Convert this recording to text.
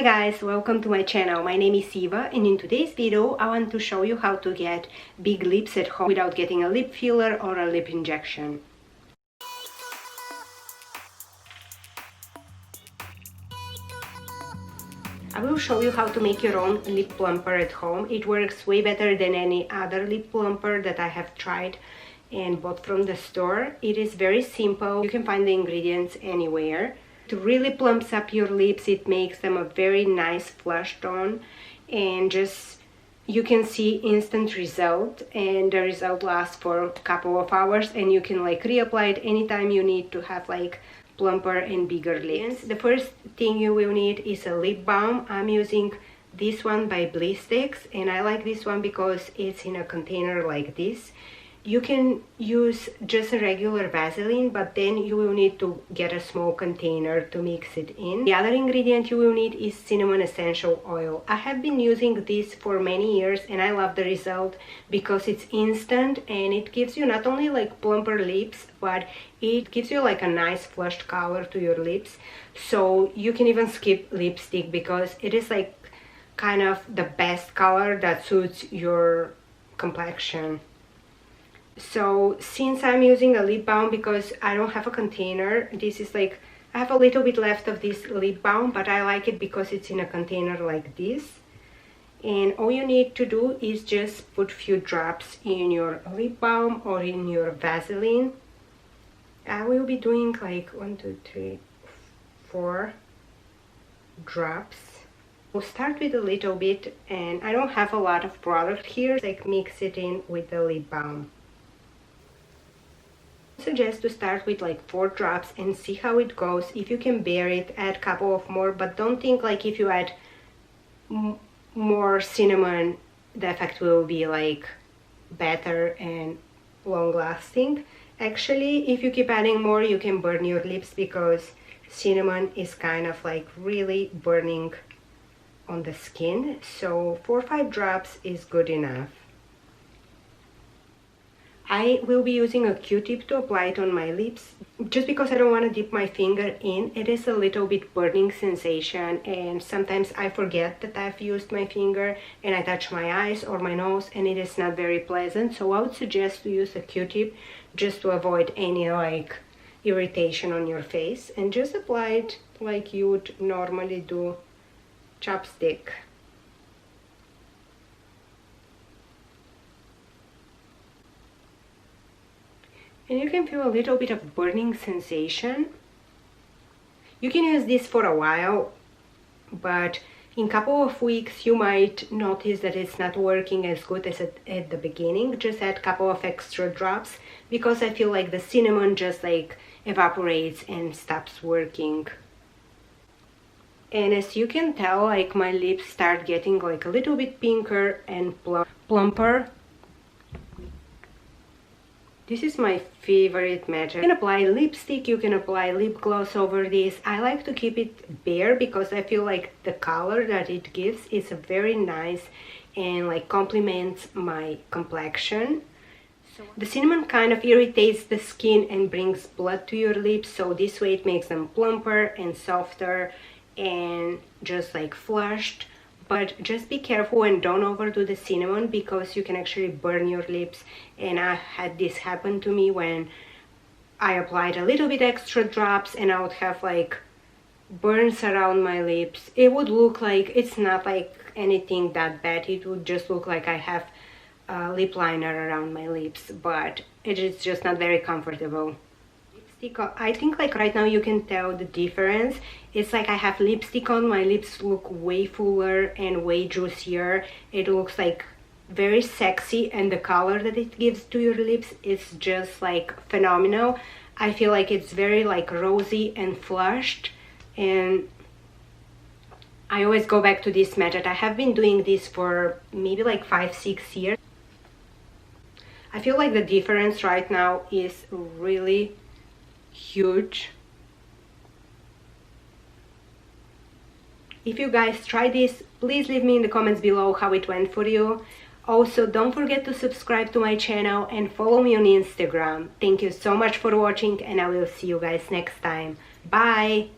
Hi guys, welcome to my channel. My name is Eva, and in today's video I want to show you how to get big lips at home without getting a lip filler or a lip injection. I will show you how to make your own lip plumper at home. It works way better than any other lip plumper that I have tried and bought from the store. It is very simple. You can find the ingredients anywhere. It really plumps up your lips. It makes them a very nice flush tone, and just you can see instant result, and the result lasts for a couple of hours, and you can like reapply it anytime you need to have like plumper and bigger lips. The first thing you will need is a lip balm. I'm using this one by Blistex, and I like this one because it's in a container like this. You can use just a regular Vaseline, but then you will need to get a small container to mix it in. The other ingredient you will need is cinnamon essential oil. I have been using this for many years and I love the result because it's instant and it gives you not only like plumper lips, but it gives you like a nice flushed color to your lips. So you can even skip lipstick because it is like kind of the best color that suits your complexion. So since I'm using a lip balm, because I don't have a container, this is like, I have a little bit left of this lip balm, but I like it because it's in a container like this. And all you need to do is just put a few drops in your lip balm or in your Vaseline. I will be doing like 1, 2, 3, 4 drops. We'll start with a little bit, and I don't have a lot of product here, like mix it in with the lip balm. I suggest to start with like 4 drops and see how it goes. If you can bear it, add a couple of more, but don't think like if you add more cinnamon the effect will be like better and long lasting. Actually, if you keep adding more, you can burn your lips because cinnamon is kind of like really burning on the skin. So 4 or 5 drops is good enough. I will be using a Q-tip to apply it on my lips just because I don't want to dip my finger in. It is a little bit burning sensation, and sometimes I forget that I've used my finger and I touch my eyes or my nose and it is not very pleasant. So I would suggest to use a Q-tip just to avoid any like irritation on your face, and just apply it like you would normally do chapstick. And you can feel a little bit of burning sensation. You can use this for a while, but in a couple of weeks you might notice that it's not working as good as at the beginning. Just add a couple of extra drops because I feel like the cinnamon just like evaporates and stops working. And as you can tell, like my lips start getting like a little bit pinker and plumper. This is my favorite method. You can apply lipstick, you can apply lip gloss over this. I like to keep it bare because I feel like the color that it gives is very nice and like complements my complexion. So the cinnamon kind of irritates the skin and brings blood to your lips, so this way it makes them plumper and softer and just like flushed. But just be careful and don't overdo the cinnamon because you can actually burn your lips, and I had this happen to me when I applied a little bit extra drops and I would have like burns around my lips. It would look like it's not like anything that bad, it would just look like I have a lip liner around my lips, but it is just not very comfortable. I think like right now you can tell the difference. It's like I have lipstick on, my lips look way fuller and way juicier. It looks like very sexy, and the color that it gives to your lips is just like phenomenal. I feel like it's very like rosy and flushed, and I always go back to this method. I have been doing this for maybe like 5-6 years. I feel like the difference right now is really huge. If you guys try this, please leave me in the comments below how it went for you. Also, don't forget to subscribe to my channel and follow me on Instagram. Thank you so much for watching, and I will see you guys next time. Bye!